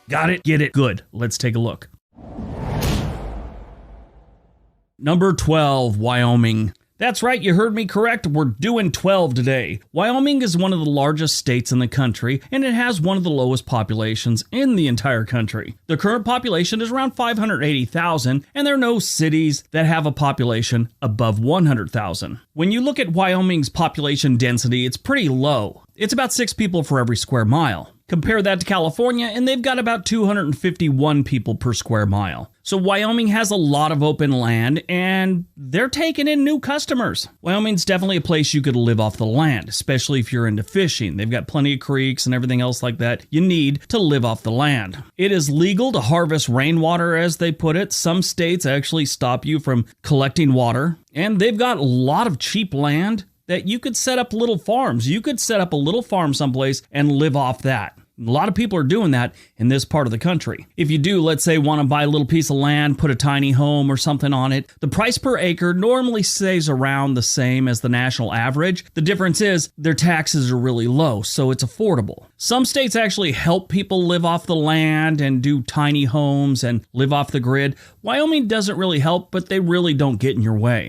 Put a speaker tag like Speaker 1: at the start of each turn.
Speaker 1: Got it? Get it? Good. Let's take a look. Number 12, Wyoming. That's right, you heard me correct. We're doing 12 today. Wyoming is one of the largest states in the country, and it has one of the lowest populations in the entire country. The current population is around 580,000, and there are no cities that have a population above 100,000. When you look at Wyoming's population density, it's pretty low. It's about 6 people for every square mile. Compare that to California, and they've got about 251 people per square mile. So Wyoming has a lot of open land, and they're taking in new customers. Wyoming's definitely a place you could live off the land, especially if you're into fishing. They've got plenty of creeks and everything else like that you need to live off the land. It is legal to harvest rainwater, as they put it. Some states actually stop you from collecting water, and they've got a lot of cheap land that you could set up little farms. You could set up a little farm someplace and live off that. A lot of people are doing that in this part of the country. If you do, let's say, want to buy a little piece of land, put a tiny home or something on it, the price per acre normally stays around the same as the national average. The difference is their taxes are really low, so it's affordable. Some states actually help people live off the land and do tiny homes and live off the grid. Wyoming doesn't really help, but they really don't get in your way.